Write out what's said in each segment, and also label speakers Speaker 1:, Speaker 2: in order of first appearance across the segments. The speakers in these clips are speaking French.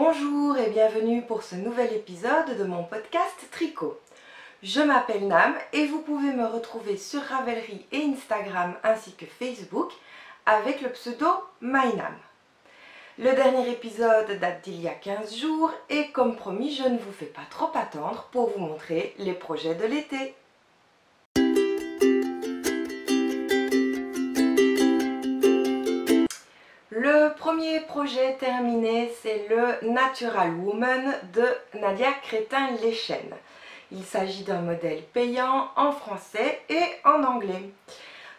Speaker 1: Bonjour et bienvenue pour ce nouvel épisode de mon podcast Tricot. Je m'appelle Nam et vous pouvez me retrouver sur Ravelry et Instagram ainsi que Facebook avec le pseudo MyNam. Le dernier épisode date d'il y a 15 jours et comme promis, je ne vous fais pas trop attendre pour vous montrer les projets de l'été. Le premier projet terminé, c'est le Natural Woman de Nadia Crétin-Lechen. Il s'agit d'un modèle payant en français et en anglais.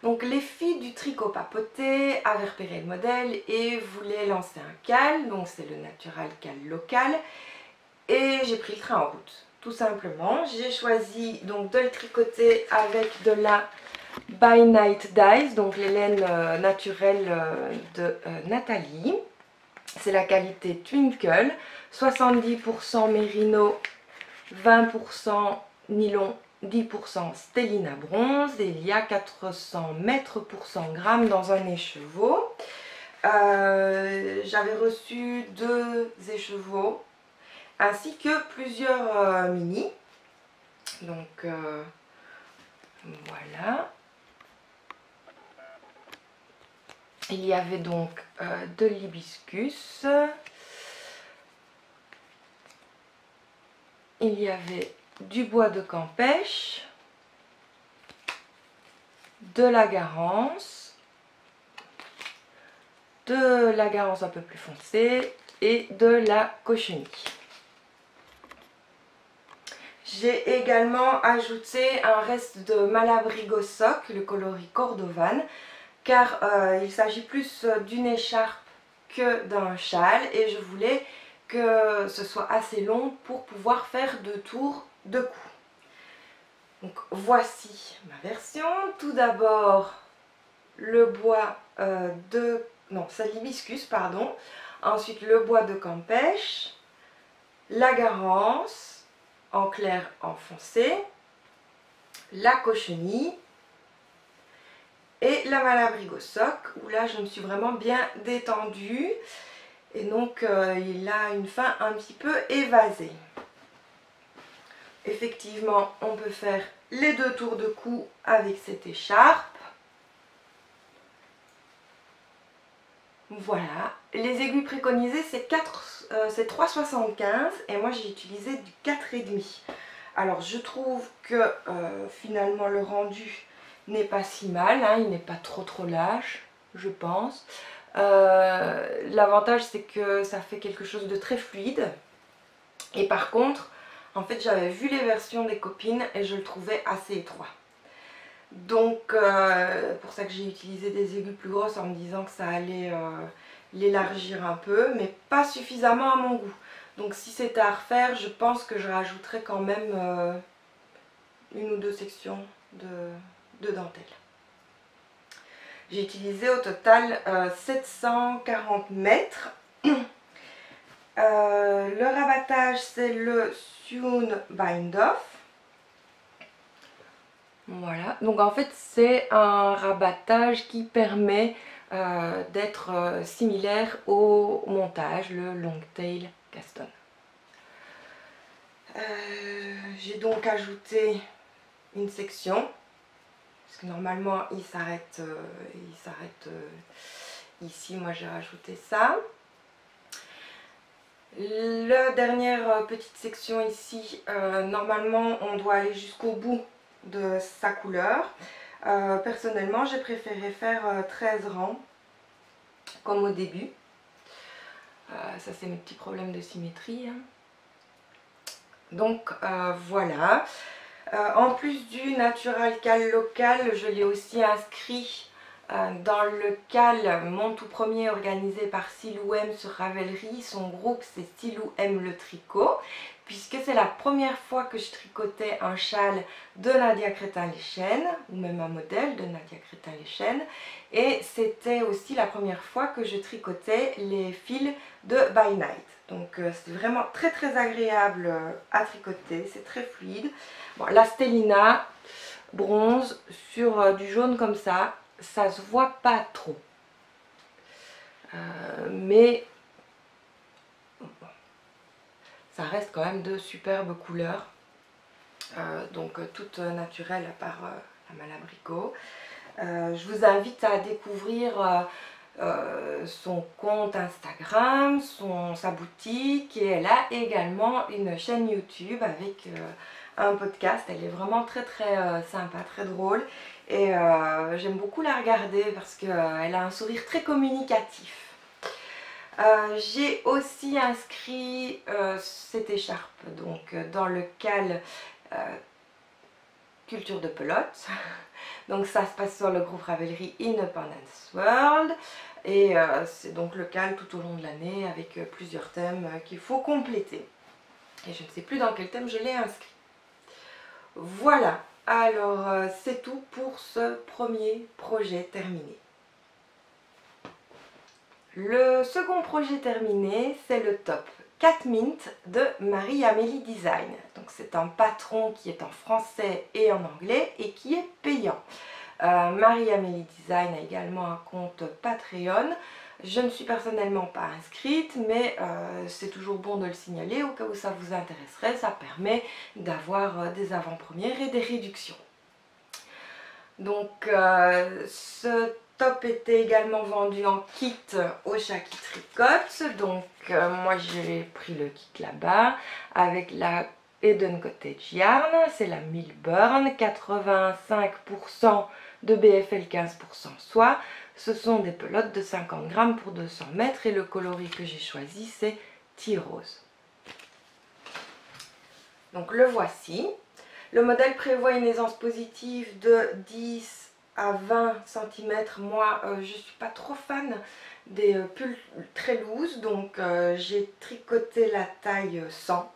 Speaker 1: Donc les filles du tricot papoté avaient repéré le modèle et voulaient lancer un cal, donc c'est le Natural Cal local, et j'ai pris le train en route. Tout simplement, j'ai choisi donc de le tricoter avec de la By Night Dyes, donc les laines naturelles de Nathalie. C'est la qualité Twinkle, 70% mérino, 20% nylon, 10% Stellina bronze, et il y a 400 mètres pour 100 grammes dans un écheveau. J'avais reçu 2 écheveaux ainsi que plusieurs mini. Donc voilà. Il y avait donc de l'hibiscus, il y avait du bois de campèche, de la garance un peu plus foncée et de la cochenille. J'ai également ajouté un reste de Malabrigo Sock, le coloris Cordovan, car il s'agit plus d'une écharpe que d'un châle et je voulais que ce soit assez long pour pouvoir faire 2 tours de cou. Donc voici ma version. Tout d'abord le bois c'est l'hibiscus, pardon. Ensuite le bois de campèche, la garance en clair en foncé, la cochenille et la Malabrigo Sock, où là je me suis vraiment bien détendue et donc il a une fin un petit peu évasée. Effectivement, on peut faire les 2 tours de cou avec cette écharpe. Voilà, les aiguilles préconisées c'est 3,75 et moi j'ai utilisé du 4,5. Alors je trouve que finalement le rendu n'est pas si mal, hein, il n'est pas trop lâche, je pense. L'avantage c'est que ça fait quelque chose de très fluide. Et par contre, en fait j'avais vu les versions des copines et je le trouvais assez étroit. Donc pour ça que j'ai utilisé des aiguilles plus grosses en me disant que ça allait l'élargir un peu, mais pas suffisamment à mon goût. Donc si c'était à refaire, je pense que je rajouterais quand même 1 ou 2 sections de dentelle. J'ai utilisé au total 740 mètres. Le rabattage c'est le Sune Bind Off. Voilà, donc en fait c'est un rabattage qui permet d'être similaire au montage, le Longtail Caston. J'ai donc ajouté une section, parce que normalement il s'arrête ici, moi j'ai rajouté ça. La dernière petite section ici, normalement on doit aller jusqu'au bout de sa couleur. Personnellement j'ai préféré faire 13 rangs comme au début. Ça c'est mes petits problèmes de symétrie, hein. Donc voilà. En plus du Natural Cal local, je l'ai aussi inscrit dans le cal, mon tout premier organisé par Silou M sur Ravelry. Son groupe c'est Silou M le tricot, puisque c'est la première fois que je tricotais un châle de Nadia Crétin-Lechen, ou même un modèle de Nadia Crétin-Lechen, et c'était aussi la première fois que je tricotais les fils de By Night. Donc c'est vraiment très agréable à tricoter, c'est très fluide. Bon, la Stellina bronze sur du jaune comme ça se voit pas trop. Mais ça reste quand même de superbes couleurs. Donc toutes naturelles à part la Malabrigo. Je vous invite à découvrir son compte Instagram, sa boutique, et elle a également une chaîne YouTube avec un podcast. Elle est vraiment très sympa, très drôle, et j'aime beaucoup la regarder parce qu'elle a un sourire très communicatif. J'ai aussi inscrit cette écharpe donc dans le CAL culture de pelote. Donc ça se passe sur le groupe Ravelry Independence World, et c'est donc le CAL tout au long de l'année avec plusieurs thèmes qu'il faut compléter. Et je ne sais plus dans quel thème je l'ai inscrit. Voilà, alors c'est tout pour ce premier projet terminé. Le second projet terminé, c'est le top 4 Mint de Marie-Amélie Design. Donc c'est un patron qui est en français et en anglais et qui est payant. Marie-Amélie Design a également un compte Patreon. Je ne suis personnellement pas inscrite, mais c'est toujours bon de le signaler au cas où ça vous intéresserait. Ça permet d'avoir des avant-premières et des réductions. Donc ce top était également vendu en kit au Chat qui tricote. Donc moi j'ai pris le kit là-bas avec la Eden Cottage Yarn. C'est la Milburn, 85% de BFL, 15% soie. Ce sont des pelotes de 50 grammes pour 200 mètres et le coloris que j'ai choisi c'est Tea Rose. Donc le voici. Le modèle prévoit une aisance positive de 10 à 20 cm. Moi, je ne suis pas trop fan des pulls très lourds, donc j'ai tricoté la taille 100.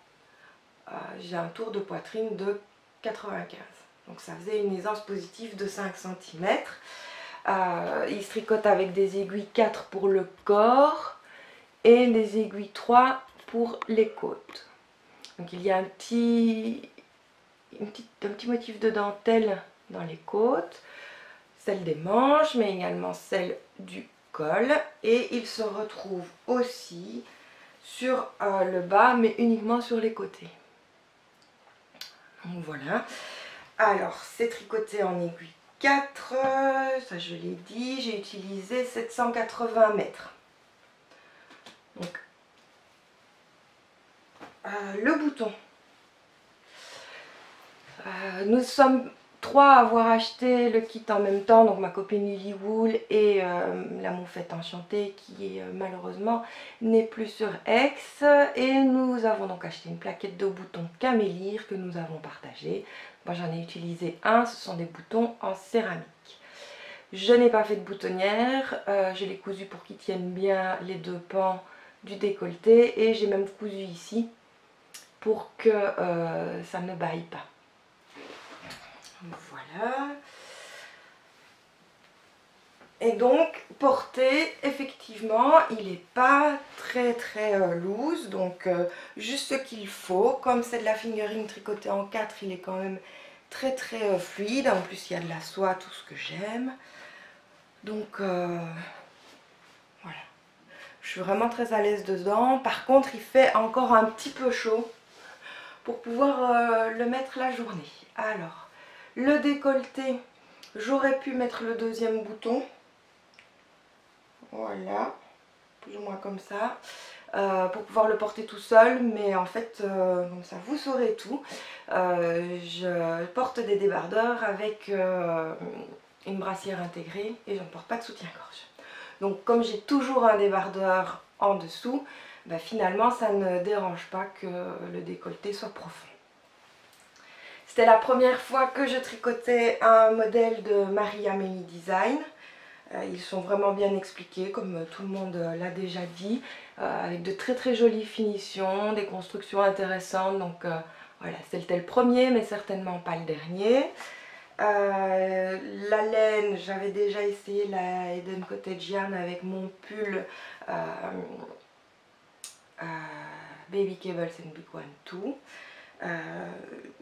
Speaker 1: J'ai un tour de poitrine de 95. Donc ça faisait une aisance positive de 5 cm. Il se tricote avec des aiguilles 4 pour le corps et des aiguilles 3 pour les côtes. Donc il y a un petit motif de dentelle dans les côtes, celle des manches, mais également celle du col. Et il se retrouve aussi sur le bas, mais uniquement sur les côtés. Donc voilà. Alors, c'est tricoté en aiguille 4, ça je l'ai dit, j'ai utilisé 780 mètres. Donc, le bouton. Nous sommes 3 à avoir acheté le kit en même temps, donc ma copine Lily Wool et la moufette enchantée qui malheureusement n'est plus sur Aix, et nous avons donc acheté une plaquette de boutons Camélire que nous avons partagée. Moi j'en ai utilisé un, ce sont des boutons en céramique. Je n'ai pas fait de boutonnière, je l'ai cousu pour qu'ils tiennent bien les deux pans du décolleté, et j'ai même cousu ici pour que ça ne baille pas. Voilà. Et donc porté, effectivement il n'est pas très loose, donc juste ce qu'il faut. Comme c'est de la fingering tricotée en 4, il est quand même très fluide. En plus il y a de la soie, tout ce que j'aime. Donc voilà, je suis vraiment très à l'aise dedans. Par contre il fait encore un petit peu chaud pour pouvoir le mettre la journée. Alors le décolleté, j'aurais pu mettre le deuxième bouton, voilà, plus ou moins comme ça, pour pouvoir le porter tout seul, mais en fait, comme ça vous saurez tout, je porte des débardeurs avec une brassière intégrée et je ne porte pas de soutien-gorge. Donc comme j'ai toujours un débardeur en dessous, bah, finalement ça ne dérange pas que le décolleté soit profond. C'était la première fois que je tricotais un modèle de Marie-Amélie Design. Ils sont vraiment bien expliqués, comme tout le monde l'a déjà dit, avec de très jolies finitions, des constructions intéressantes. Donc voilà, c'était le premier, mais certainement pas le dernier. La laine, j'avais déjà essayé la Eden Cottage Yarn avec mon pull Baby Cables and Big One 2.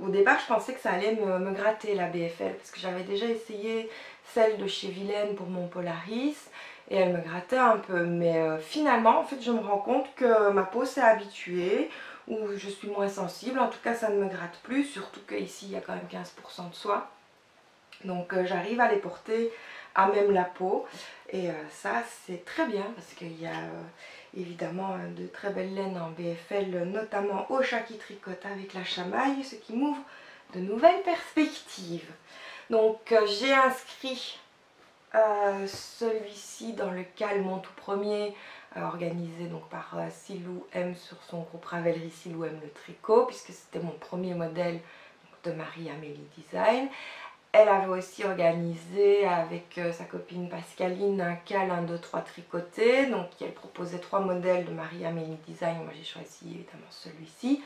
Speaker 1: Au départ je pensais que ça allait me gratter la BFL parce que j'avais déjà essayé celle de chez Vilaine pour mon Polaris et elle me grattait un peu, mais finalement en fait je me rends compte que ma peau s'est habituée où je suis moins sensible. En tout cas, ça ne me gratte plus, surtout qu'ici, il y a quand même 15% de soie. Donc j'arrive à les porter à même la peau. Et ça, c'est très bien parce qu'il y a évidemment de très belles laines en BFL, notamment au chat qui tricote avec la chamaille, ce qui m'ouvre de nouvelles perspectives. Donc j'ai inscrit celui-ci dans le cal, mon tout premier, organisé donc par Silou M sur son groupe Ravelry Silou M le tricot, puisque c'était mon premier modèle de Marie-Amélie Design. Elle avait aussi organisé avec sa copine Pascaline un cal 1, 2, 3 tricoté. Donc elle proposait 3 modèles de Marie-Amélie Design. Moi j'ai choisi évidemment celui-ci.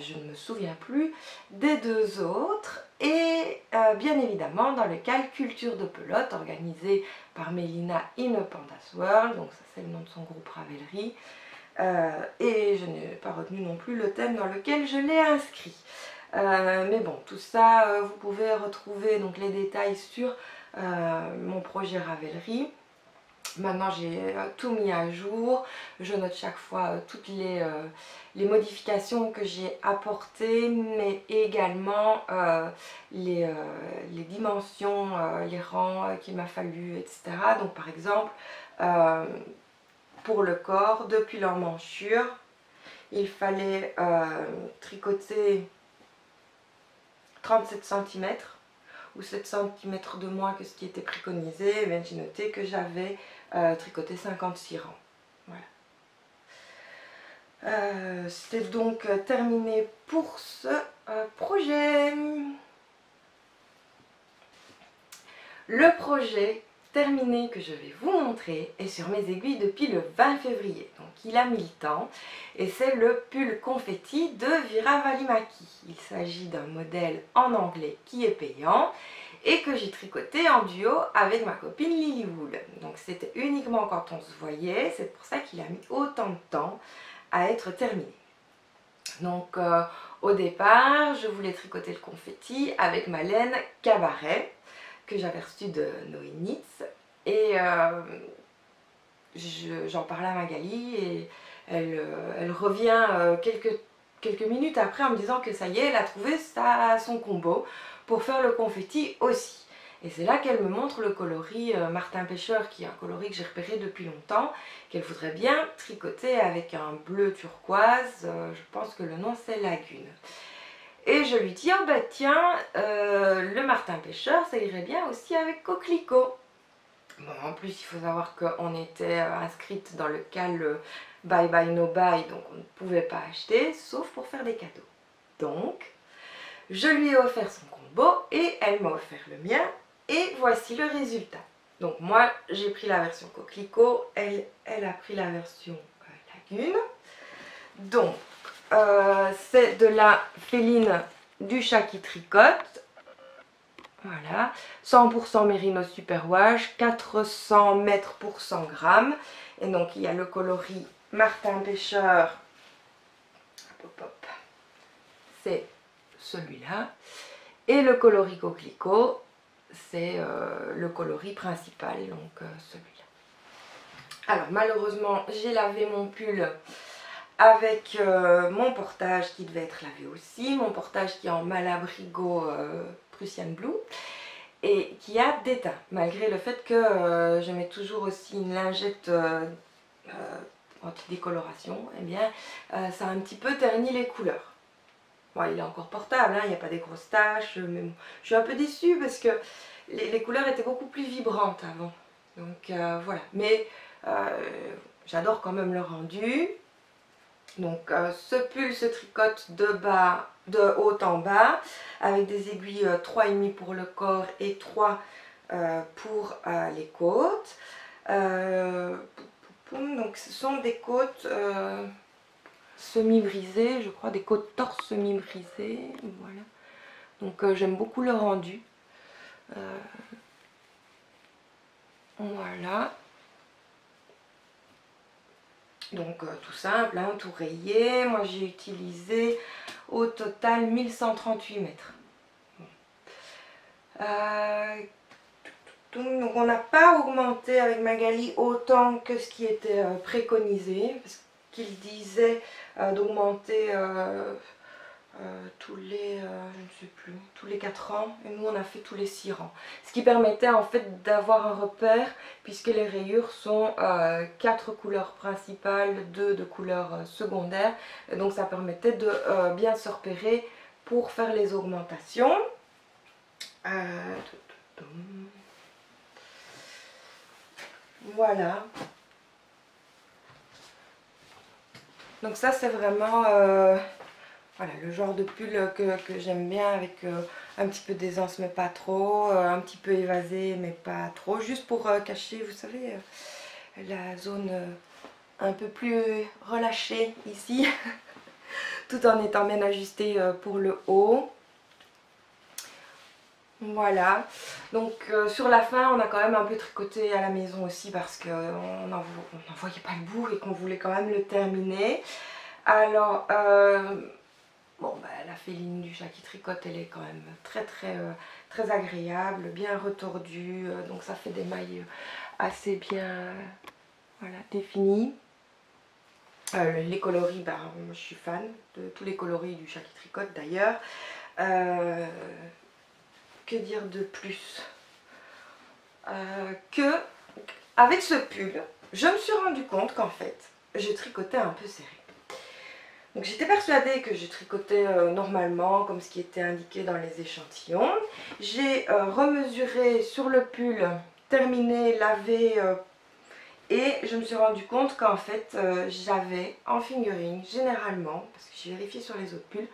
Speaker 1: Je ne me souviens plus des 2 autres. Et bien évidemment dans le cal Culture de pelote organisé par Mélina in a Pandas World. Donc ça c'est le nom de son groupe Ravelry. Et je n'ai pas retenu non plus le thème dans lequel je l'ai inscrit. Mais bon, tout ça, vous pouvez retrouver donc les détails sur mon projet Ravelry. Maintenant, j'ai tout mis à jour. Je note chaque fois toutes les modifications que j'ai apportées, mais également les dimensions, les rangs qu'il m'a fallu, etc. Donc, par exemple, pour le corps, depuis l'emmanchure, il fallait tricoter 37 cm ou 7 cm de moins que ce qui était préconisé. J'ai noté que j'avais tricoté 56 rangs. Voilà. C'est donc terminé pour ce projet. Le projet terminé que je vais vous montrer est sur mes aiguilles depuis le 20 février. Donc il a mis le temps et c'est le pull confetti de Vira Välimäki. Il s'agit d'un modèle en anglais qui est payant et que j'ai tricoté en duo avec ma copine Lily Wool. Donc c'était uniquement quand on se voyait, c'est pour ça qu'il a mis autant de temps à être terminé. Donc au départ, je voulais tricoter le confetti avec ma laine Cabaret que j'avais reçu de Noénitz et j'en parlais à Magali et elle revient quelques minutes après en me disant que ça y est, elle a trouvé son combo pour faire le confetti aussi. Et c'est là qu'elle me montre le coloris Martin Pêcheur, qui est un coloris que j'ai repéré depuis longtemps, qu'elle voudrait bien tricoter avec un bleu turquoise, je pense que le nom c'est Lagune. Et je lui dis, oh bah tiens, le Martin Pêcheur, ça irait bien aussi avec Coquelicot. Bon, en plus, il faut savoir qu'on était inscrite dans le cal Bye Bye No Buy, donc on ne pouvait pas acheter, sauf pour faire des cadeaux. Donc, je lui ai offert son combo et elle m'a offert le mien. Et voici le résultat. Donc moi, j'ai pris la version Coquelicot, elle a pris la version Lagune. Donc, c'est de la féline du chat qui tricote. Voilà, 100% Merino Superwash, 400 mètres pour 100 grammes. Et donc il y a le coloris Martin Pêcheur. Hop, hop. C'est celui-là. Et le coloris Coquelicot, c'est le coloris principal, donc celui-là. Alors malheureusement, j'ai lavé mon pull avec mon portage qui devait être lavé aussi, mon portage qui est en Malabrigo Prussian Blue et qui a déteint, malgré le fait que je mets toujours aussi une lingette anti-décoloration, eh bien ça a un petit peu terni les couleurs. Bon, il est encore portable, hein, il n'y a pas des grosses taches, mais bon, je suis un peu déçue parce que les couleurs étaient beaucoup plus vibrantes avant. Donc voilà, mais j'adore quand même le rendu. Donc ce pull se tricote de haut en bas avec des aiguilles 3,5 pour le corps et 3 pour les côtes. Donc ce sont des côtes semi-brisées, je crois, des côtes torse semi-brisées. Voilà. Donc j'aime beaucoup le rendu. Voilà. Donc tout simple, hein, tout rayé. Moi j'ai utilisé au total 1138 mètres. Donc on n'a pas augmenté avec Magali autant que ce qui était préconisé. Parce qu'il disait d'augmenter tous les, je ne sais plus, tous les 4 ans, et nous on a fait tous les 6 ans. Ce qui permettait en fait d'avoir un repère, puisque les rayures sont 4 couleurs principales, 2 de couleurs secondaires, et donc ça permettait de bien se repérer pour faire les augmentations. Voilà. Donc ça c'est vraiment voilà, le genre de pull que j'aime bien, avec un petit peu d'aisance mais pas trop, un petit peu évasé mais pas trop, juste pour cacher, vous savez, la zone un peu plus relâchée ici, tout en étant bien ajusté pour le haut. Voilà, donc sur la fin on a quand même un peu tricoté à la maison aussi parce qu'on n'en voyait pas le bout et qu'on voulait quand même le terminer. Alors, bon, bah, la féline du chat qui tricote, elle est quand même très agréable, bien retordue, donc ça fait des mailles assez bien voilà, définies. Les coloris, bah, je suis fan de tous les coloris du chat qui tricote d'ailleurs. Que dire de plus que avec ce pull, je me suis rendu compte qu'en fait, je tricotais un peu serré. Donc j'étais persuadée que je tricotais normalement, comme ce qui était indiqué dans les échantillons. J'ai remesuré sur le pull, terminé, lavé, et je me suis rendu compte qu'en fait, j'avais en fingering, généralement, parce que j'ai vérifié sur les autres pulls,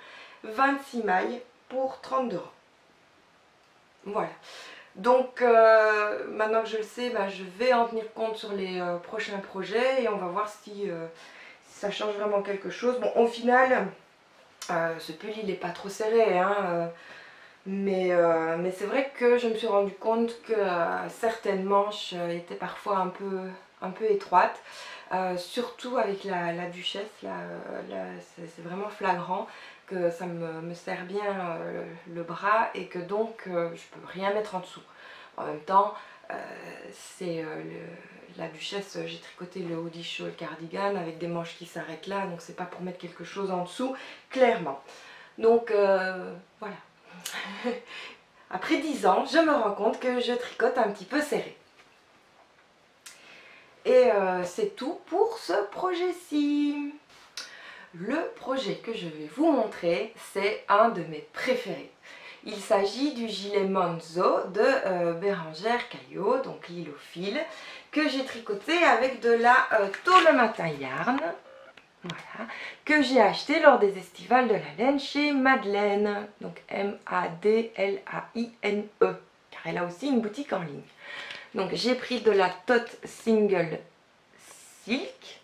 Speaker 1: 26 mailles pour 32 rangs. Voilà. Donc maintenant que je le sais, bah, je vais en tenir compte sur les prochains projets et on va voir si ça change vraiment quelque chose. Bon, au final, ce pull il n'est pas trop serré, hein, mais c'est vrai que je me suis rendu compte que certaines manches étaient parfois un peu étroites, surtout avec la duchesse, là, c'est vraiment flagrant que ça me serre bien le bras et que donc je peux rien mettre en dessous. En même temps, c'est la duchesse, j'ai tricoté le hoodie shawl cardigan avec des manches qui s'arrêtent là, donc c'est pas pour mettre quelque chose en dessous, clairement. Donc voilà. Après 10 ans, je me rends compte que je tricote un petit peu serré. Et c'est tout pour ce projet-ci. Le projet que je vais vous montrer, c'est un de mes préférés. Il s'agit du gilet Manzo de Bérangère Caillot, donc l'île au fil, que j'ai tricoté avec de la tôle matin yarn, voilà, que j'ai acheté lors des estivales de la laine chez Madeleine, donc M-A-D-L-A-I-N-E, car elle a aussi une boutique en ligne. Donc j'ai pris de la Tot Single Silk,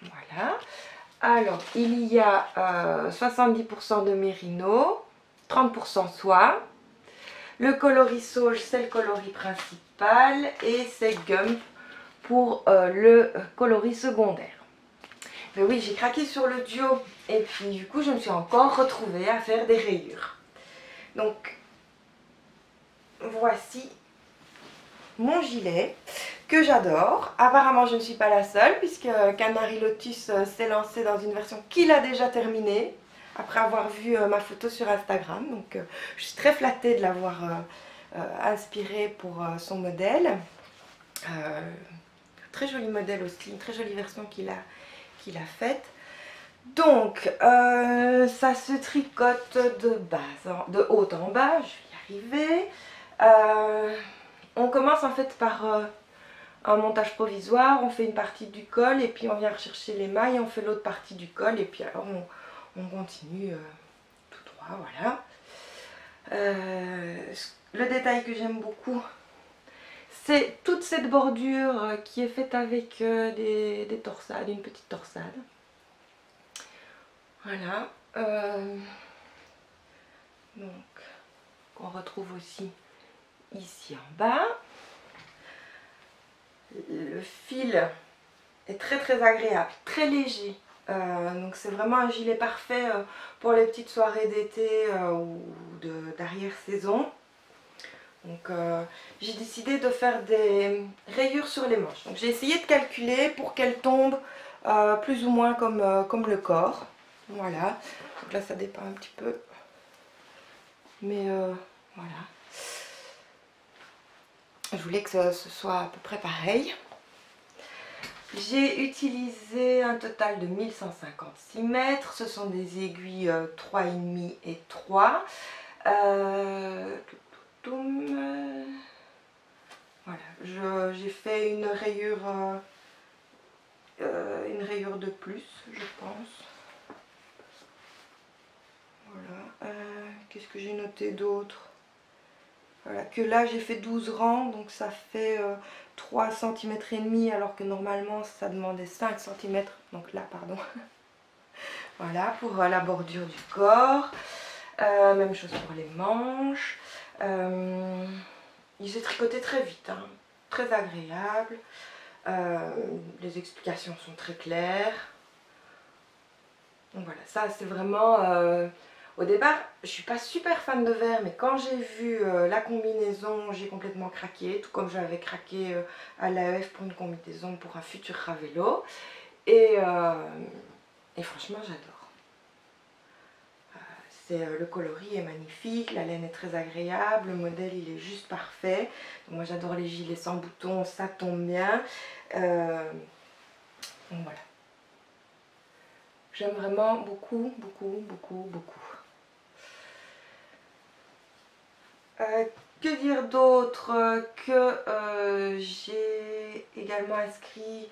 Speaker 1: voilà. Alors, il y a 70% de mérino, 30% soie. Le coloris sauge, c'est le coloris principal et c'est Gump pour le coloris secondaire. Mais oui, j'ai craqué sur le duo et puis du coup, je me suis encore retrouvée à faire des rayures. Donc, voici mon gilet que j'adore. Apparemment je ne suis pas la seule puisque Canary Lotus s'est lancé dans une version qu'il a déjà terminée après avoir vu ma photo sur Instagram, donc je suis très flattée de l'avoir inspiré pour son modèle. Très joli modèle aussi, une très jolie version qu'il a faite. Donc ça se tricote de haut en bas, je vais y arriver. On commence en fait par un montage provisoire, on fait une partie du col et puis on vient rechercher les mailles, on fait l'autre partie du col et puis alors on continue tout droit, voilà. Le détail que j'aime beaucoup, c'est toute cette bordure qui est faite avec des torsades, une petite torsade. Voilà. Donc, on retrouve aussi ici en bas. Le fil est très agréable, très léger. Donc c'est vraiment un gilet parfait pour les petites soirées d'été ou d'arrière-saison. Donc j'ai décidé de faire des rayures sur les manches. Donc j'ai essayé de calculer pour qu'elles tombent plus ou moins comme le corps. Voilà, donc là ça dépend un petit peu, mais voilà. Je voulais que ce soit à peu près pareil. J'ai utilisé un total de 1156 mètres, ce sont des aiguilles 3,5 et 3. Voilà, j'ai fait une rayure de plus, je pense. Voilà, qu'est-ce que j'ai noté d'autre? Voilà, que là j'ai fait 12 rangs, donc ça fait 3 cm et demi, alors que normalement ça demandait 5 cm, donc là pardon. Voilà, pour la bordure du corps. Même chose pour les manches. Il s'est tricoté très vite, hein, très agréable. Les explications sont très claires. Donc voilà, ça c'est vraiment... au départ, je suis pas super fan de verre, mais quand j'ai vu la combinaison, j'ai complètement craqué. Tout comme j'avais craqué à l'AEF pour une combinaison pour un futur Ravello. Et franchement, j'adore. Le coloris est magnifique, la laine est très agréable, le modèle il est juste parfait. Donc moi j'adore les gilets sans boutons, ça tombe bien. Donc voilà. J'aime vraiment beaucoup, beaucoup, beaucoup, beaucoup. Que dire d'autre que j'ai également inscrit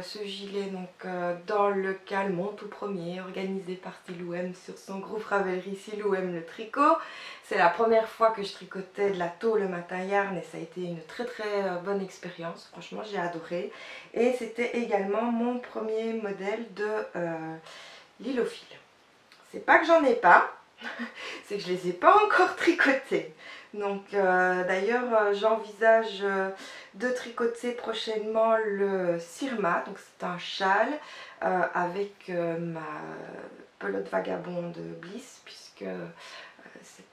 Speaker 1: ce gilet donc, dans le CAL, mon tout premier, organisé par Silou M sur son groupe Ravelry Silou M le tricot. C'est la première fois que je tricotais de la tôle matin yarn et ça a été une très bonne expérience. Franchement, j'ai adoré. Et c'était également mon premier modèle de Lilofil. C'est pas que j'en ai pas, c'est que je les ai pas encore tricotés. Donc d'ailleurs j'envisage de tricoter prochainement le Sirma, donc c'est un châle avec ma pelote vagabonde Bliss, puisque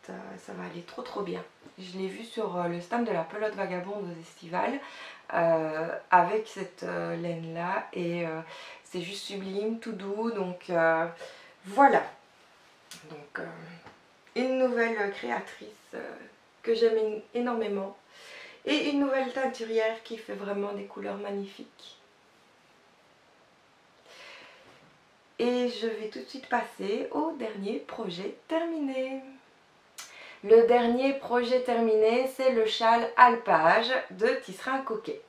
Speaker 1: ça va aller trop bien. Je l'ai vu sur le stand de la pelote vagabonde aux estivales avec cette laine là et c'est juste sublime, tout doux, donc voilà. Donc une nouvelle créatrice que j'aime énormément et une nouvelle teinturière qui fait vraiment des couleurs magnifiques. Et je vais tout de suite passer au dernier projet terminé. Le dernier projet terminé, c'est le châle alpage de Tisserand Coquet.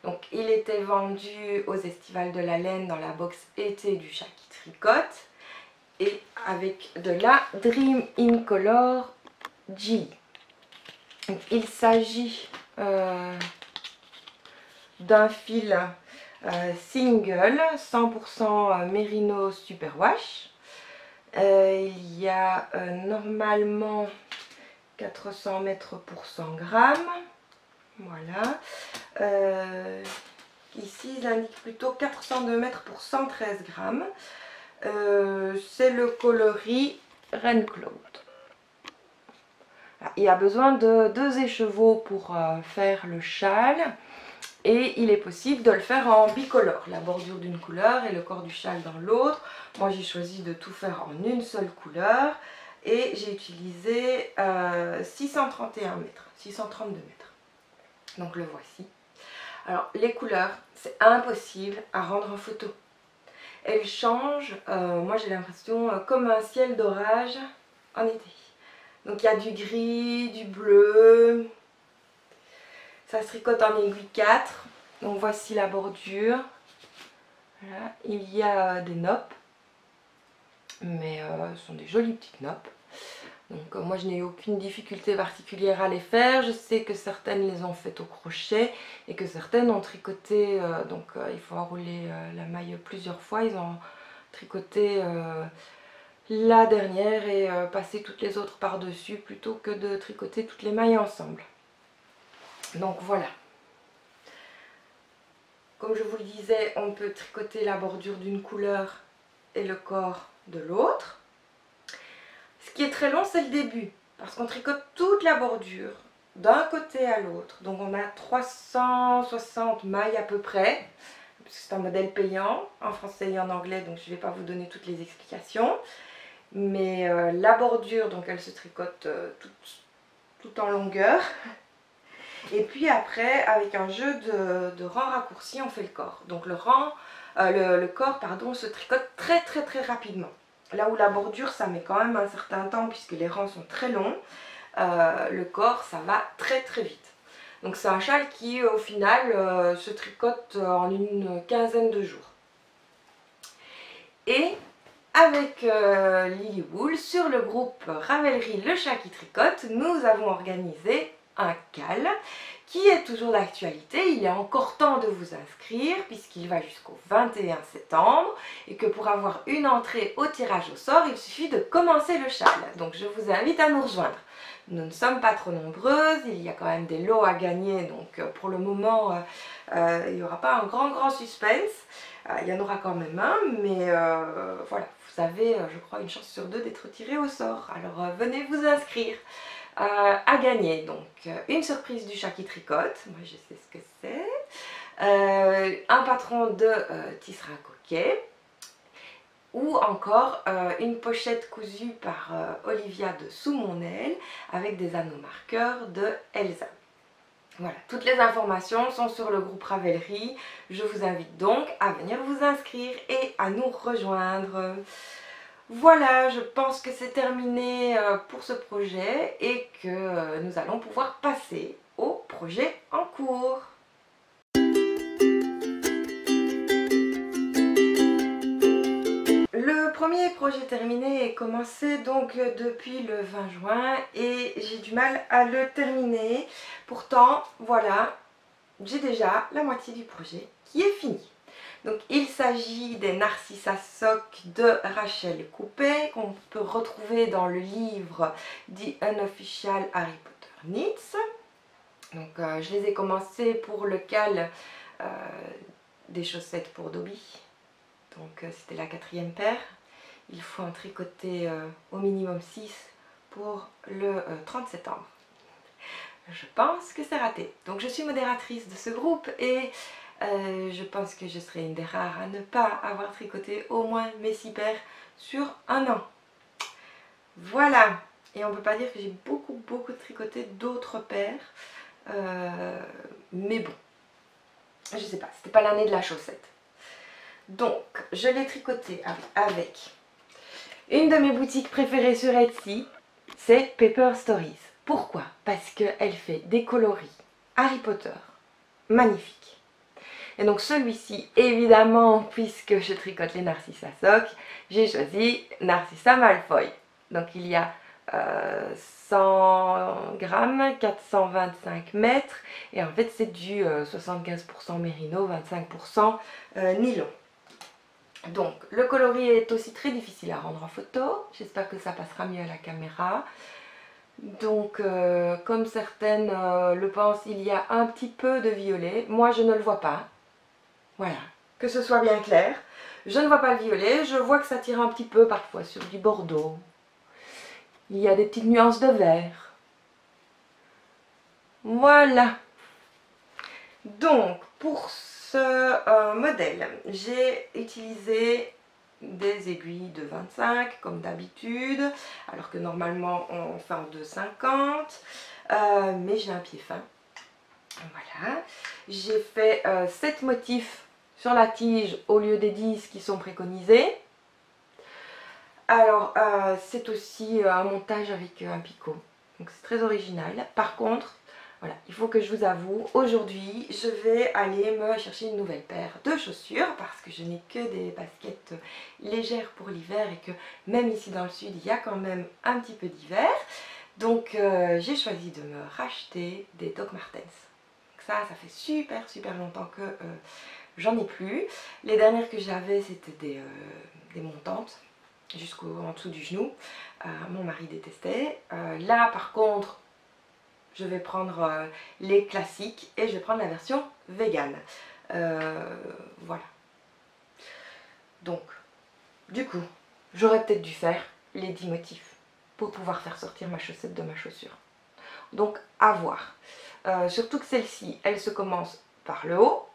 Speaker 1: Donc il était vendu aux estivales de la laine dans la box été du chat qui tricote et avec de la Dream in Color G. Il s'agit d'un fil single 100% Merino Superwash. Il y a normalement 400 mètres pour 100 grammes. Voilà. Ici, il indique plutôt 402 mètres pour 113 grammes. C'est le coloris Rain Cloud. Il y a besoin de 2 écheveaux pour faire le châle et il est possible de le faire en bicolore, la bordure d'une couleur et le corps du châle dans l'autre. Moi j'ai choisi de tout faire en une seule couleur et j'ai utilisé 631 mètres, 632 mètres. Donc le voici. Alors les couleurs, c'est impossible à rendre en photo. Elles changent, moi j'ai l'impression comme un ciel d'orage en été. Donc il y a du gris, du bleu, ça se tricote en aiguille 4, donc voici la bordure. Voilà. Il y a des noppes, mais ce sont des jolies petites noppes. Donc moi je n'ai eu aucune difficulté particulière à les faire, je sais que certaines les ont faites au crochet et que certaines ont tricoté, donc il faut enrouler la maille plusieurs fois, ils ont tricoté la dernière et passer toutes les autres par-dessus plutôt que de tricoter toutes les mailles ensemble. Donc voilà. Comme je vous le disais, on peut tricoter la bordure d'une couleur et le corps de l'autre. Ce qui est très long, c'est le début, parce qu'on tricote toute la bordure d'un côté à l'autre. Donc on a 360 mailles à peu près, c'est un modèle payant en français et en anglais, donc je ne vais pas vous donner toutes les explications. Mais la bordure, donc elle se tricote tout en longueur. Et puis après, avec un jeu de rangs raccourcis, on fait le corps. Donc le corps pardon, se tricote très rapidement. Là où la bordure, ça met quand même un certain temps puisque les rangs sont très longs. Le corps, ça va très vite. Donc c'est un châle qui au final se tricote en une quinzaine de jours. Et avec Lily Wool, sur le groupe Ravelry Le Chat qui tricote, nous avons organisé un cal qui est toujours d'actualité. Il est encore temps de vous inscrire puisqu'il va jusqu'au 21 septembre et que pour avoir une entrée au tirage au sort, il suffit de commencer le châle. Donc je vous invite à nous rejoindre. Nous ne sommes pas trop nombreuses, il y a quand même des lots à gagner, donc pour le moment il n'y aura pas un grand suspense. Il y en aura quand même un, mais voilà, vous avez je crois une chance sur 2 d'être tiré au sort. Alors venez vous inscrire. À gagner donc une surprise du chat qui tricote, moi je sais ce que c'est, un patron de Tisserand Coquet, ou encore une pochette cousue par Olivia de Sous mon aile avec des anneaux marqueurs de Elsa. Voilà, toutes les informations sont sur le groupe Ravelry. Je vous invite donc à venir vous inscrire et à nous rejoindre. Voilà, je pense que c'est terminé pour ce projet et que nous allons pouvoir passer au projet en cours. Le premier projet terminé est commencé donc depuis le 20 juin et j'ai du mal à le terminer. Pourtant, voilà, j'ai déjà la moitié du projet qui est fini. Donc il s'agit des Narcissa Sock de Rachel Coupet qu'on peut retrouver dans le livre The Unofficial Harry Potter Knits. Donc je les ai commencés pour le cal des chaussettes pour Dobby. Donc c'était la 4e paire. Il faut en tricoter au minimum 6 pour le 30 septembre. Je pense que c'est raté. Donc je suis modératrice de ce groupe et je pense que je serai une des rares à ne pas avoir tricoté au moins mes 6 paires sur un an. Voilà. Et on ne peut pas dire que j'ai beaucoup tricoté d'autres paires. Mais bon, je sais pas, c'était pas l'année de la chaussette. Donc, je l'ai tricoté avec une de mes boutiques préférées sur Etsy, c'est Paper Stories. Pourquoi? Parce qu'elle fait des coloris Harry Potter magnifiques. Et donc celui-ci, évidemment, puisque je tricote les Narcissa Sock, j'ai choisi Narcissa Malfoy. Donc il y a 100 grammes, 425 mètres, et en fait c'est du 75% mérino, 25% nylon. Donc le coloris est aussi très difficile à rendre en photo, j'espère que ça passera mieux à la caméra. Donc comme certaines le pensent, il y a un petit peu de violet, moi je ne le vois pas. Voilà, que ce soit bien clair. Je ne vois pas le violet, je vois que ça tire un petit peu parfois sur du bordeaux. Il y a des petites nuances de vert. Voilà. Donc, pour ce modèle, j'ai utilisé des aiguilles de 25 comme d'habitude, alors que normalement on fait en 2,50, mais j'ai un pied fin. Voilà. J'ai fait 7 motifs sur la tige au lieu des 10 qui sont préconisés. Alors c'est aussi un montage avec un picot, donc c'est très original. Par contre, voilà, il faut que je vous avoue, aujourd'hui je vais aller me chercher une nouvelle paire de chaussures parce que je n'ai que des baskets légères pour l'hiver et que même ici dans le sud il y a quand même un petit peu d'hiver. Donc j'ai choisi de me racheter des Doc Martens. Ça fait super longtemps que j'en ai plus. Les dernières que j'avais c'était des montantes jusqu'en dessous du genou. Mon mari détestait. Là par contre je vais prendre les classiques et je vais prendre la version vegan. Voilà. Donc du coup j'aurais peut-être dû faire les 10 motifs pour pouvoir faire sortir ma chaussette de ma chaussure. Donc à voir. Surtout que celle-ci elle se commence par le haut.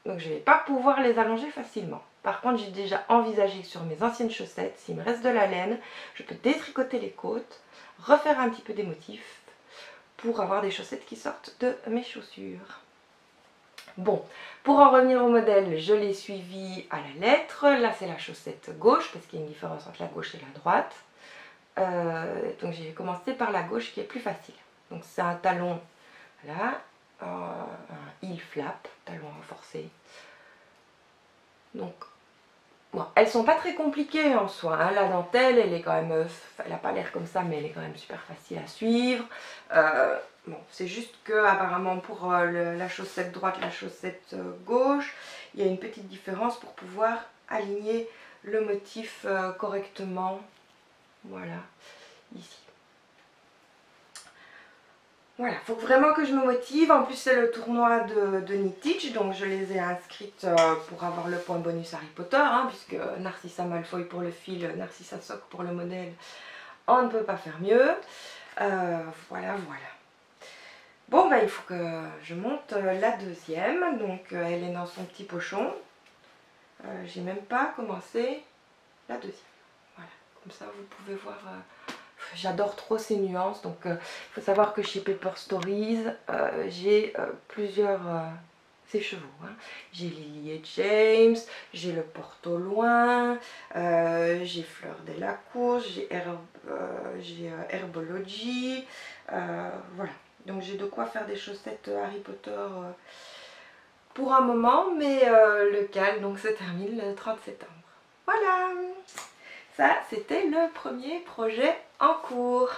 Speaker 1: donc je ne vais pas pouvoir les allonger facilement. Par contre, j'ai déjà envisagé que sur mes anciennes chaussettes, s'il me reste de la laine, je peux détricoter les côtes, refaire un petit peu des motifs pour avoir des chaussettes qui sortent de mes chaussures. Bon, pour en revenir au modèle, je l'ai suivi à la lettre. Là, c'est la chaussette gauche, parce qu'il y a une différence entre la gauche et la droite. Donc j'ai commencé par la gauche qui est plus facile. Donc c'est un talon, voilà, un heel flap, talon renforcé. Donc, bon, elles sont pas très compliquées en soi, hein. La dentelle, elle est quand même, elle n'a pas l'air comme ça, mais elle est quand même super facile à suivre. Bon, c'est juste que apparemment pour la chaussette droite, la chaussette gauche, il y a une petite différence pour pouvoir aligner le motif correctement. Voilà, ici. Voilà, il faut vraiment que je me motive. En plus, c'est le tournoi de Knitteach, donc je les ai inscrites pour avoir le point bonus Harry Potter, hein, puisque Narcissa Malfoy pour le fil, Narcissa Sock pour le modèle, on ne peut pas faire mieux. Voilà. Bon, bah, il faut que je monte la deuxième, donc elle est dans son petit pochon. J'ai même pas commencé la deuxième. Voilà, comme ça vous pouvez voir. J'adore trop ces nuances, donc il faut savoir que chez Paper Stories, j'ai plusieurs écheveaux. Hein. J'ai Lily et James, j'ai le Porte au loin, j'ai Fleur Delacour, j'ai Herbology, voilà. Donc j'ai de quoi faire des chaussettes Harry Potter pour un moment, mais le cal donc se termine le 30 septembre. Voilà! Ça, c'était le premier projet en cours.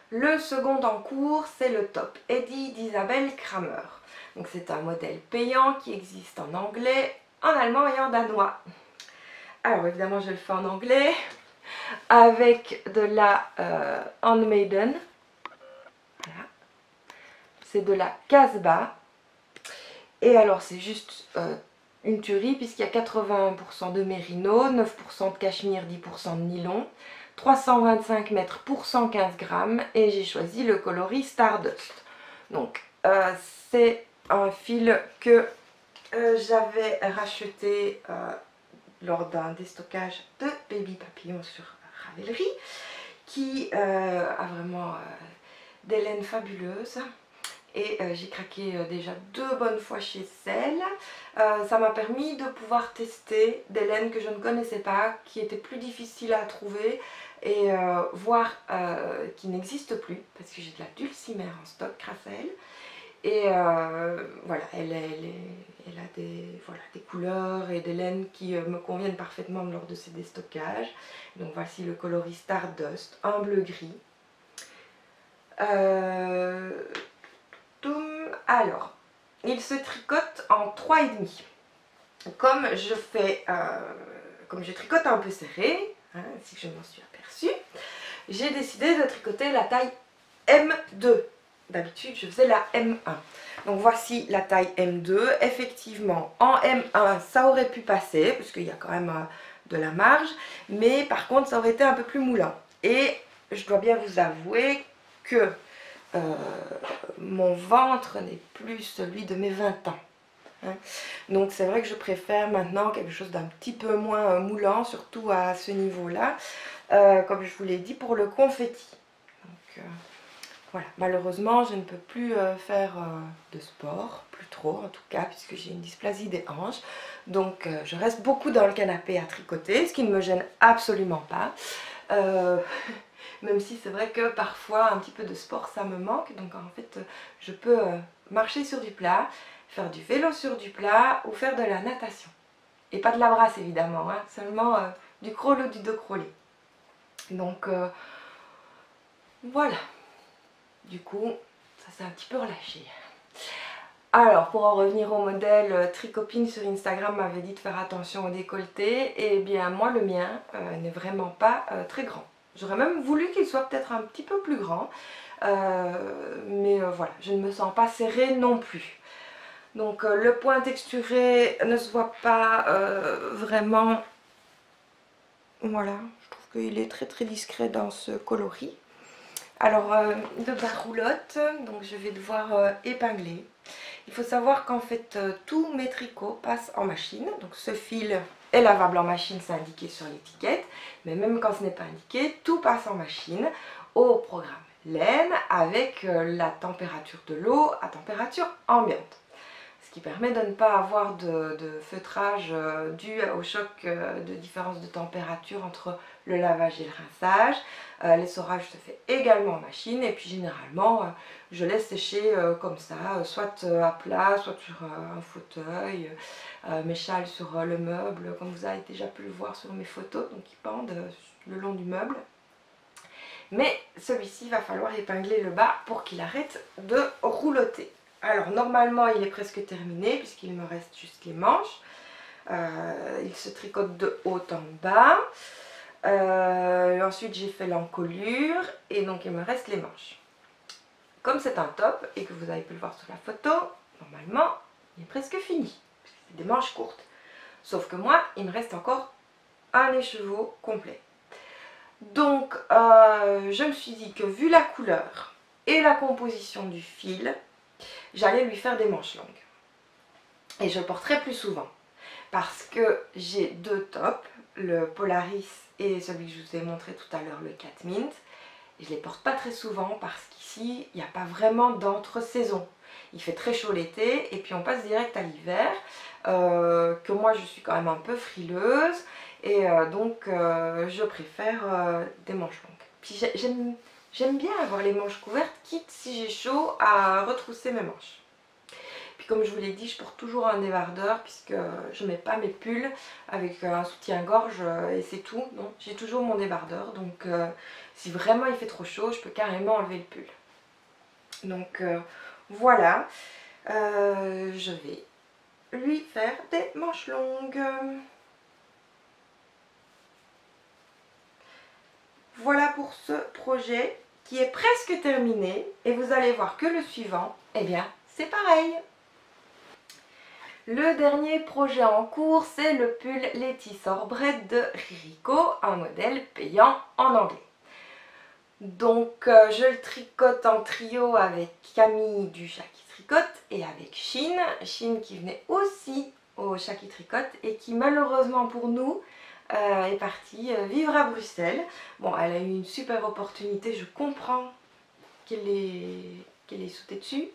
Speaker 1: Le second en cours, c'est le Top Eddy d'Isabelle Kramer. Donc c'est un modèle payant qui existe en anglais, en allemand et en danois. Alors évidemment, je le fais en anglais avec de la Handmaiden. Voilà. C'est de la Casbah. Et alors c'est juste une tuerie puisqu'il y a 81% de mérino, 9% de cachemire, 10% de nylon, 325 mètres pour 115 grammes et j'ai choisi le coloris Stardust. Donc c'est un fil que j'avais racheté lors d'un déstockage de Baby Papillon sur Ravelry qui a vraiment des laines fabuleuses. Et j'ai craqué déjà 2 bonnes fois chez Celle. Ça m'a permis de pouvoir tester des laines que je ne connaissais pas, qui étaient plus difficiles à trouver et voire qui n'existent plus, parce que j'ai de la dulcimer en stock grâce à elle. Et voilà, elle a des couleurs et des laines qui me conviennent parfaitement lors de ces déstockages. Donc voici le coloris Stardust, un bleu-gris. Alors, il se tricote en 3,5. Comme je tricote un peu serré, hein, si je m'en suis aperçue, j'ai décidé de tricoter la taille M2. D'habitude, je faisais la M1. Donc voici la taille M2. Effectivement, en M1, ça aurait pu passer, parce qu'il y a quand même de la marge, mais par contre, ça aurait été un peu plus moulant. Et je dois bien vous avouer que mon ventre n'est plus celui de mes 20 ans. Hein. Donc c'est vrai que je préfère maintenant quelque chose d'un petit peu moins moulant, surtout à ce niveau-là, comme je vous l'ai dit, pour le confetti. Donc voilà, malheureusement je ne peux plus faire de sport, plus trop en tout cas, puisque j'ai une dysplasie des hanches. Donc je reste beaucoup dans le canapé à tricoter, ce qui ne me gêne absolument pas. Même si c'est vrai que parfois un petit peu de sport ça me manque, donc en fait je peux marcher sur du plat, faire du vélo sur du plat ou faire de la natation. Et pas de la brasse évidemment, hein, seulement du crawl ou du dos crawlé. Donc voilà, du coup ça s'est un petit peu relâché. Alors pour en revenir au modèle, Tricopine sur Instagram m'avait dit de faire attention au décolleté, et bien moi le mien n'est vraiment pas très grand. J'aurais même voulu qu'il soit peut-être un petit peu plus grand, mais voilà, je ne me sens pas serrée non plus. Donc le point texturé ne se voit pas vraiment, voilà, je trouve qu'il est très discret dans ce coloris. Alors de barre roulotte, donc je vais devoir épingler. Il faut savoir qu'en fait tous mes tricots passent en machine. Donc ce fil est lavable en machine, c'est indiqué sur l'étiquette. Mais même quand ce n'est pas indiqué, tout passe en machine au programme laine avec la température de l'eau à température ambiante. Ce qui permet de ne pas avoir de feutrage dû au choc de différence de température entre le lavage et le rinçage. L'essorage se fait également en machine et puis généralement je laisse sécher comme ça, soit à plat, soit sur un fauteuil, mes châles sur le meuble, comme vous avez déjà pu le voir sur mes photos, donc ils pendent le long du meuble. Mais celui-ci, va falloir épingler le bas pour qu'il arrête de roulotter. Alors normalement il est presque terminé puisqu'il me reste juste les manches. Il se tricote de haut en bas. Ensuite j'ai fait l'encolure et donc il me reste les manches. Comme c'est un top et que vous avez pu le voir sur la photo, normalement il est presque fini. C'est des manches courtes. Sauf que moi il me reste encore un écheveau complet. Donc je me suis dit que vu la couleur et la composition du fil, j'allais lui faire des manches longues. Et je le porterai plus souvent. Parce que j'ai deux tops, le Polaris et celui que je vous ai montré tout à l'heure, le Cat Mint. Et je les porte pas très souvent parce qu'ici, il n'y a pas vraiment d'entre-saison. Il fait très chaud l'été et puis on passe direct à l'hiver. Que moi je suis quand même un peu frileuse. Et donc je préfère des manches longues. Puis j'aime bien avoir les manches couvertes, quitte si j'ai chaud à retrousser mes manches. Puis comme je vous l'ai dit, je porte toujours un débardeur puisque je ne mets pas mes pulls avec un soutien-gorge et c'est tout. Non, j'ai toujours mon débardeur. Donc si vraiment il fait trop chaud, je peux carrément enlever le pull. Donc voilà, je vais lui faire des manches longues. Voilà pour ce projet qui est presque terminé et vous allez voir que le suivant, eh bien, c'est pareil. Le dernier projet en cours, c'est le pull Letty Sorbret de Ririko, un modèle payant en anglais. Donc, je le tricote en trio avec Camille du Shaki Tricote et avec Chine. Chine qui venait aussi au Shaki Tricote et qui malheureusement pour nous, est partie vivre à Bruxelles. Bon, elle a eu une super opportunité, je comprends qu'elle ait sauté dessus,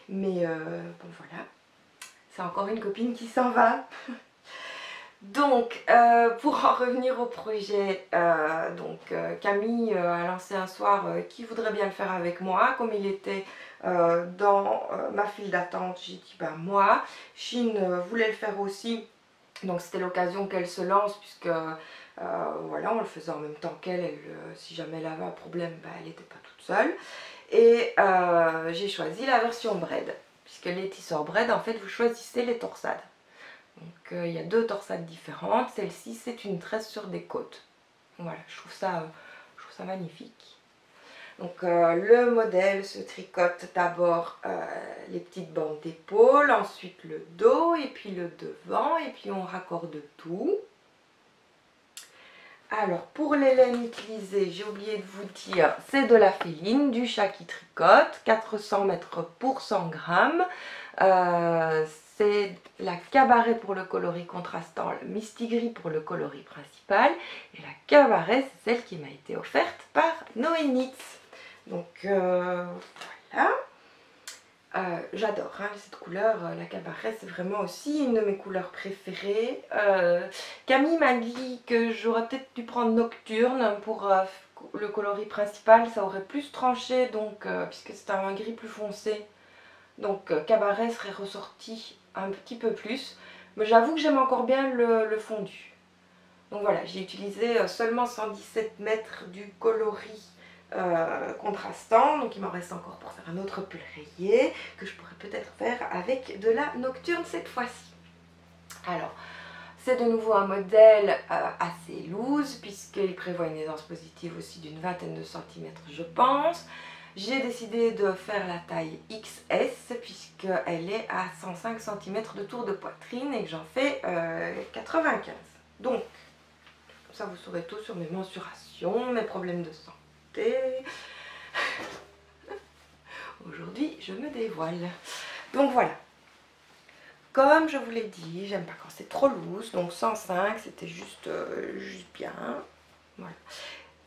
Speaker 1: mais bon voilà, c'est encore une copine qui s'en va. Donc, pour en revenir au projet, Camille a lancé un soir qui voudrait bien le faire avec moi. Comme il était dans ma file d'attente, j'ai dit bah moi. Chine voulait le faire aussi. Donc c'était l'occasion qu'elle se lance puisque voilà, on le faisait en même temps qu'elle. Si jamais elle avait un problème, bah, elle n'était pas toute seule. Et j'ai choisi la version braid. Puisque les tisseurs braid, en fait, vous choisissez les torsades. Donc il y a deux torsades différentes. Celle-ci, c'est une tresse sur des côtes. Voilà, je trouve ça magnifique. Donc le modèle se tricote d'abord les petites bandes d'épaule, ensuite le dos et puis le devant et puis on raccorde tout. Alors pour les laines utilisées, j'ai oublié de vous dire, c'est de la féline, du Shaki Tricote, 400 mètres pour 100 grammes. C'est la cabaret pour le coloris contrastant, le Mistigris pour le coloris principal. Et la cabaret, c'est celle qui m'a été offerte par Noénitz. Donc voilà, j'adore hein, cette couleur, la cabaret c'est vraiment aussi une de mes couleurs préférées. Camille m'a dit que j'aurais peut-être dû prendre nocturne pour le coloris principal, ça aurait plus tranché donc puisque c'est un gris plus foncé. Donc cabaret serait ressorti un petit peu plus, mais j'avoue que j'aime encore bien le fondu. Donc voilà, j'ai utilisé seulement 117 mètres du coloris contrastant, donc il m'en reste encore pour faire un autre pull rayé que je pourrais peut-être faire avec de la nocturne cette fois-ci. Alors c'est de nouveau un modèle assez loose puisqu'il prévoit une aisance positive aussi d'une vingtaine de centimètres je pense. J'ai décidé de faire la taille XS puisqu'elle est à 105 cm de tour de poitrine et que j'en fais 95. Donc comme ça vous saurez tout sur mes mensurations, mes problèmes de santé. Aujourd'hui je me dévoile. Donc voilà, Comme je vous l'ai dit, j'aime pas quand c'est trop loose, donc 105 c'était juste bien. Voilà.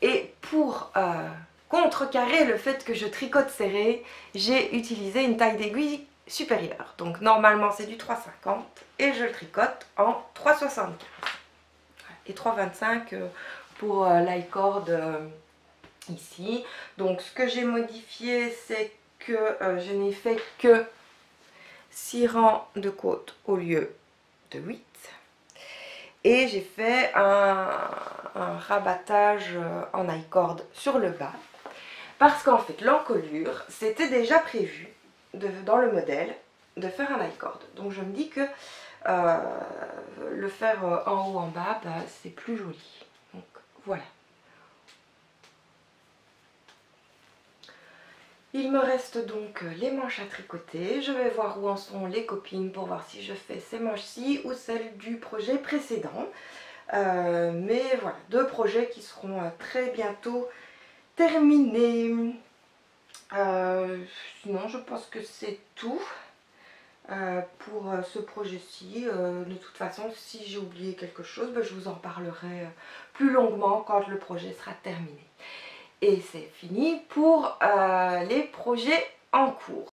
Speaker 1: Et pour contrecarrer le fait que je tricote serré, j'ai utilisé une taille d'aiguille supérieure. Donc normalement c'est du 3,50 et je le tricote en 3,75. Et 3,25 pour l'i-cord ici. Donc ce que j'ai modifié, c'est que je n'ai fait que 6 rangs de côte au lieu de 8. Et j'ai fait un rabattage en i-cord sur le bas. Parce qu'en fait, l'encolure, c'était déjà prévu dans le modèle de faire un i-cord. Donc je me dis que le faire en haut, en bas, bah, c'est plus joli. Donc voilà. Il me reste donc les manches à tricoter. Je vais voir où en sont les copines pour voir si je fais ces manches-ci ou celles du projet précédent. Mais voilà, 2 projets qui seront très bientôt terminés. Sinon, je pense que c'est tout pour ce projet-ci. De toute façon, si j'ai oublié quelque chose, ben, je vous en parlerai plus longuement quand le projet sera terminé. Et c'est fini pour les projets en cours.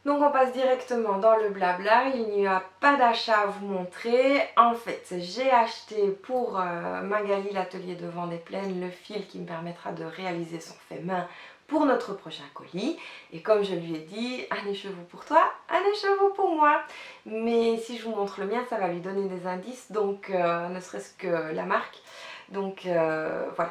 Speaker 1: Donc on passe directement dans le blabla, il n'y a pas d'achat à vous montrer. En fait, j'ai acheté pour Magali, l'atelier de Vendée-Plaine, le fil qui me permettra de réaliser son fait main pour notre prochain colis. Et comme je lui ai dit, un écheveau pour toi, un écheveau pour moi. Mais si je vous montre le mien, ça va lui donner des indices, donc ne serait-ce que la marque. Donc voilà,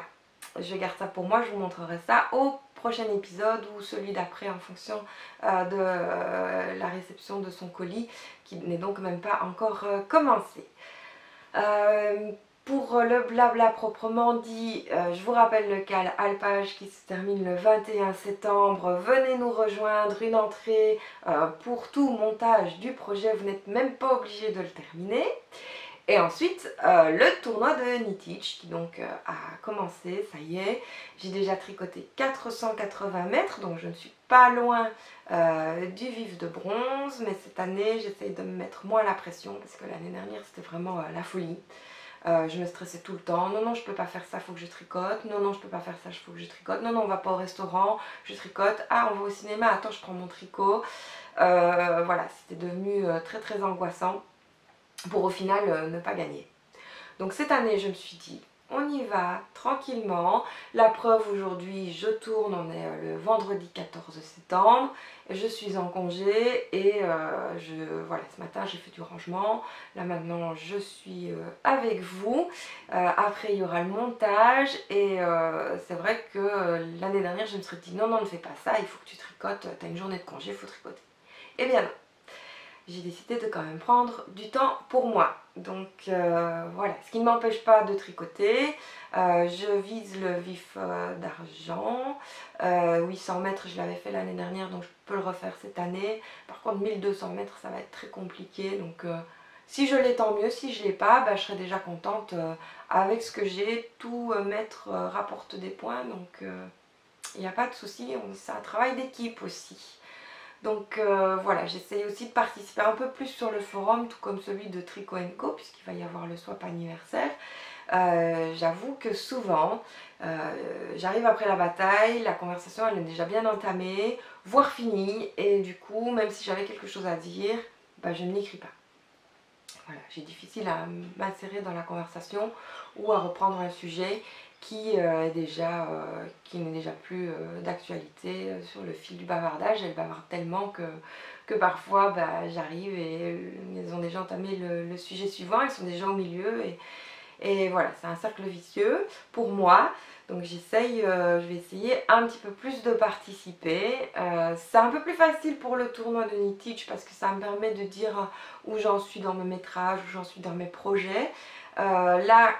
Speaker 1: je garde ça pour moi, je vous montrerai ça au prochain épisode ou celui d'après en fonction de la réception de son colis qui n'est donc même pas encore commencé. Pour le blabla proprement dit, je vous rappelle le cal alpage qui se termine le 21 septembre. Venez nous rejoindre, une entrée pour tout montage du projet, vous n'êtes même pas obligé de le terminer. Et ensuite, le tournoi de Knitich qui donc a commencé, ça y est. J'ai déjà tricoté 480 mètres, donc je ne suis pas loin du vif de bronze. Mais cette année, j'essaye de me mettre moins la pression parce que l'année dernière, c'était vraiment la folie. Je me stressais tout le temps. Non, non, je peux pas faire ça, il faut que je tricote. Non, non, je peux pas faire ça, il faut que je tricote. Non, non, on va pas au restaurant, je tricote. Ah, on va au cinéma, attends, je prends mon tricot. Voilà, c'était devenu très très angoissant pour au final ne pas gagner. Donc cette année je me suis dit on y va tranquillement. La preuve, aujourd'hui je tourne, on est le vendredi 14 septembre, je suis en congé et voilà, ce matin j'ai fait du rangement. Là maintenant je suis avec vous. Après il y aura le montage et c'est vrai que l'année dernière je me serais dit non non ne fais pas ça, il faut que tu tricotes, tu as une journée de congé, il faut tricoter. Et bien non, j'ai décidé de quand même prendre du temps pour moi. Donc voilà, ce qui ne m'empêche pas de tricoter. Je vise le vif d'argent. 800 mètres, je l'avais fait l'année dernière, donc je peux le refaire cette année. Par contre, 1200 mètres, ça va être très compliqué. Donc si je l'ai, tant mieux. Si je ne l'ai pas, bah, je serai déjà contente avec ce que j'ai. Tout mettre rapporte des points, donc il n'y a pas de souci. C'est un travail d'équipe aussi. Donc voilà, j'essaye aussi de participer un peu plus sur le forum, tout comme celui de Tricot & Co, puisqu'il va y avoir le swap anniversaire. J'avoue que souvent, j'arrive après la bataille, la conversation elle est déjà bien entamée, voire finie, et du coup, même si j'avais quelque chose à dire, bah, je ne l'écris pas. Voilà, j'ai difficile à m'insérer dans la conversation ou à reprendre un sujet qui n'est déjà plus d'actualité sur le fil du bavardage. Elle bavarde tellement que parfois bah, j'arrive et elles ont déjà entamé le sujet suivant, elles sont déjà au milieu et voilà, c'est un cercle vicieux pour moi. Donc je vais essayer un petit peu plus de participer. C'est un peu plus facile pour le tournoi de Knitich parce que ça me permet de dire où j'en suis dans mes métrages, où j'en suis dans mes projets. Là,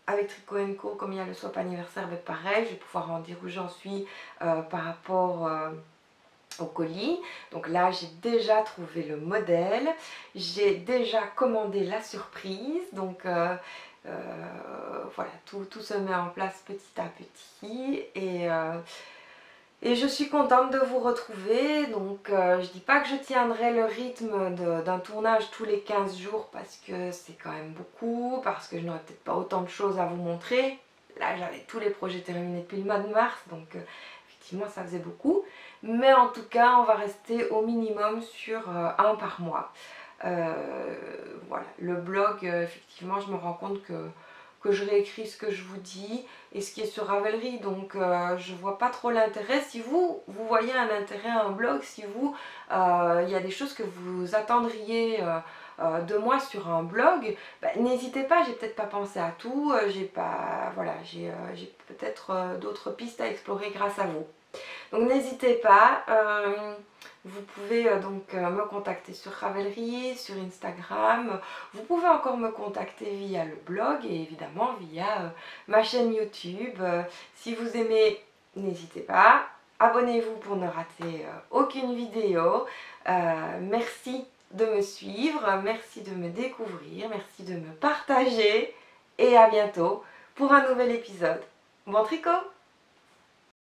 Speaker 1: avec Tricot & Co, comme il y a le swap anniversaire, ben pareil, je vais pouvoir en dire où j'en suis par rapport au colis. Donc là, j'ai déjà trouvé le modèle, j'ai déjà commandé la surprise, donc voilà, tout se met en place petit à petit et Et je suis contente de vous retrouver, donc je dis pas que je tiendrai le rythme d'un tournage tous les 15 jours parce que c'est quand même beaucoup, parce que je n'aurai peut-être pas autant de choses à vous montrer. Là j'avais tous les projets terminés depuis le mois de mars, donc effectivement ça faisait beaucoup. Mais en tout cas on va rester au minimum sur un par mois. Voilà, le blog, effectivement je me rends compte que je réécris ce que je vous dis et ce qui est sur Ravelry, donc je vois pas trop l'intérêt. Si vous voyez un intérêt à un blog, si vous il y a des choses que vous attendriez de moi sur un blog, bah, n'hésitez pas, j'ai peut-être pas pensé à tout, j'ai pas, voilà, j'ai peut-être d'autres pistes à explorer grâce à vous. Donc n'hésitez pas, vous pouvez donc me contacter sur Ravelry, sur Instagram, vous pouvez encore me contacter via le blog et évidemment via ma chaîne YouTube. Si vous aimez, n'hésitez pas, abonnez-vous pour ne rater aucune vidéo. Merci de me suivre, merci de me découvrir, merci de me partager et à bientôt pour un nouvel épisode. Bon tricot!